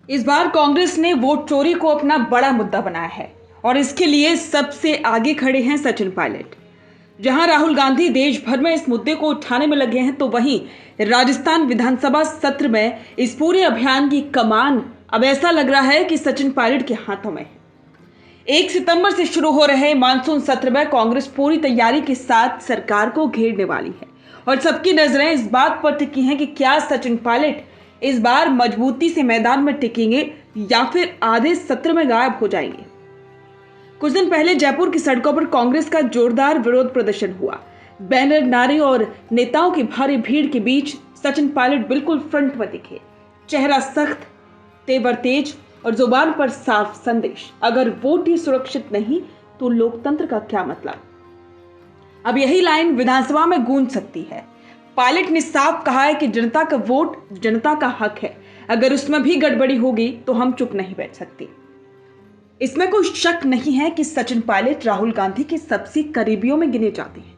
इस बार कांग्रेस ने वोट चोरी को अपना बड़ा मुद्दा बनाया है और इसके लिए सबसे आगे खड़े हैं सचिन पायलट। जहां राहुल गांधी देश भर में इस मुद्दे को उठाने में लगे हैं, तो वहीं राजस्थान विधानसभा सत्र में इस पूरे अभियान की कमान अब ऐसा लग रहा है कि सचिन पायलट के हाथों में है। 1 सितंबर से शुरू हो रहे मानसून सत्र में कांग्रेस पूरी तैयारी के साथ सरकार को घेरने वाली है और सबकी नजरें इस बात पर टिकी हैं कि क्या सचिन पायलट इस बार मजबूती से मैदान में टिकेंगे या फिर आधे सत्र में गायब हो जाएंगे। कुछ दिन पहले जयपुर की सड़कों पर कांग्रेस का जोरदार विरोध प्रदर्शन हुआ। बैनर, नारे और नेताओं की भारी भीड़ के बीच सचिन पायलट बिल्कुल फ्रंट में दिखे। चेहरा सख्त, तेवर तेज और जुबान पर साफ संदेश, अगर वोट ही सुरक्षित नहीं तो लोकतंत्र का क्या मतलब। अब यही लाइन विधानसभा में गूंज सकती है। पायलट ने साफ कहा है कि जनता का वोट जनता का हक है, अगर उसमें भी गड़बड़ी होगी तो हम चुप नहीं बैठ सकते। इसमें कोई शक नहीं है कि सचिन पायलट राहुल गांधी के सबसे करीबियों में गिने जाते हैं,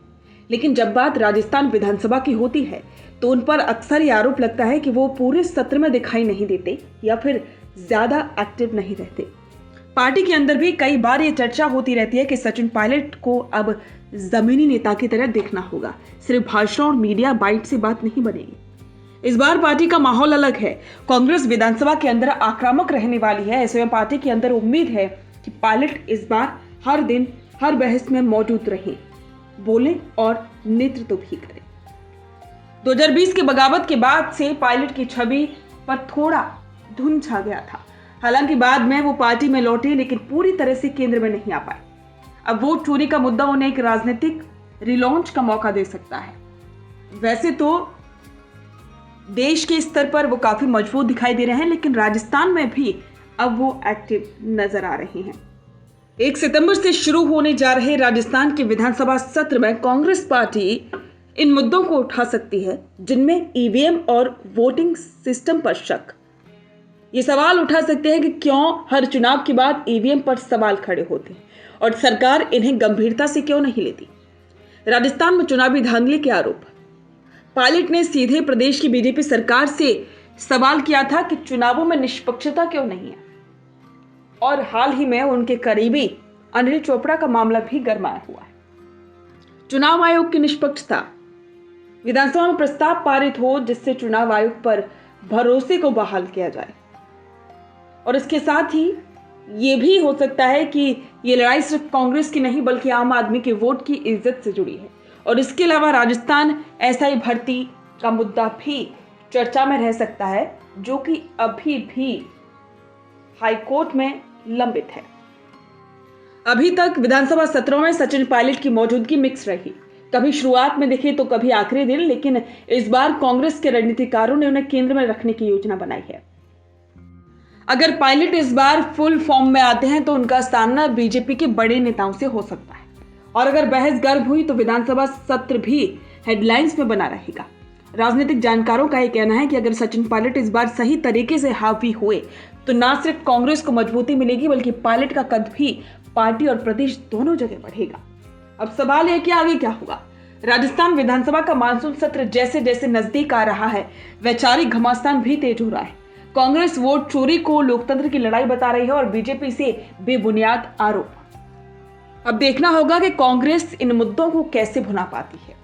लेकिन जब बात राजस्थान विधानसभा की होती है तो उन पर अक्सर यह आरोप लगता है कि वो पूरे सत्र में दिखाई नहीं देते या फिर ज्यादा एक्टिव नहीं रहते। पार्टी के अंदर भी कई बार ये चर्चा होती रहती है कि सचिन पायलट को अब जमीनी नेता की तरह देखना होगा, सिर्फ भाषण और मीडिया बाइट से बात नहीं बनेगी। इस बार पार्टी का माहौल अलग है। कांग्रेस विधानसभा के अंदर आक्रामक रहने वाली है। ऐसे में पार्टी के अंदर उम्मीद है कि पायलट इस बार हर दिन हर बहस में मौजूद रहें, बोले और नेतृत्व भी करें। 2020 के बगावत के बाद से पायलट की छवि पर थोड़ा धुंध छा गया था। हालांकि बाद में वो पार्टी में लौटे, लेकिन पूरी तरह से केंद्र में नहीं आ पाए। अब वोट चोरी का मुद्दा उन्हें एक राजनीतिक रिलॉन्च का मौका दे सकता है। वैसे तो देश के स्तर पर वो काफी मजबूत दिखाई दे रहे हैं, लेकिन राजस्थान में भी अब वो एक्टिव नजर आ रहे हैं। 1 सितंबर से शुरू होने जा रहे राजस्थान के विधानसभा सत्र में कांग्रेस पार्टी इन मुद्दों को उठा सकती है, जिनमें ईवीएम और वोटिंग सिस्टम पर शक। ये सवाल उठा सकते हैं कि क्यों हर चुनाव के बाद ईवीएम पर सवाल खड़े होते हैं और सरकार इन्हें गंभीरता से क्यों नहीं लेती। राजस्थान में चुनावी धांधली के आरोप। पायलट ने सीधे प्रदेश की बीजेपी सरकार से सवाल किया था कि चुनावों में निष्पक्षता क्यों नहीं है, और हाल ही में उनके करीबी अनिल चोपड़ा का मामला भी गरमाया हुआ है। चुनाव आयोग की निष्पक्षता। विधानसभा में प्रस्ताव पारित हो जिससे चुनाव आयोग पर भरोसे को बहाल किया जाए, और इसके साथ ही ये भी हो सकता है कि ये लड़ाई सिर्फ कांग्रेस की नहीं बल्कि आम आदमी के वोट की इज्जत से जुड़ी है। और इसके अलावा राजस्थान एसआई भर्ती का मुद्दा भी चर्चा में रह सकता है, जो कि अभी भी हाईकोर्ट में लंबित है। अभी तक विधानसभा सत्रों में सचिन पायलट की मौजूदगी मिक्स रही, कभी शुरुआत में दिखे तो कभी आखिरी दिन, लेकिन इस बार कांग्रेस के रणनीतिकारों ने उन्हें केंद्र में रखने की योजना बनाई है। अगर पायलट इस बार फुल फॉर्म में आते हैं तो उनका सामना बीजेपी के बड़े नेताओं से हो सकता है, और अगर बहस गर्म हुई तो विधानसभा सत्र भी हेडलाइंस में बना रहेगा। राजनीतिक जानकारों का यह कहना है कि अगर सचिन पायलट इस बार सही तरीके से हावी हुए तो न सिर्फ कांग्रेस को मजबूती मिलेगी, बल्कि पायलट का कद भी पार्टी और प्रदेश दोनों जगह बढ़ेगा। अब सवाल है कि आगे क्या होगा। राजस्थान विधानसभा का मानसून सत्र जैसे जैसे नजदीक आ रहा है, वैचारिक घमासान भी तेज हो रहा है। कांग्रेस वोट चोरी को लोकतंत्र की लड़ाई बता रही है और बीजेपी से बेबुनियाद आरोप। अब देखना होगा कि कांग्रेस इन मुद्दों को कैसे भुना पाती है।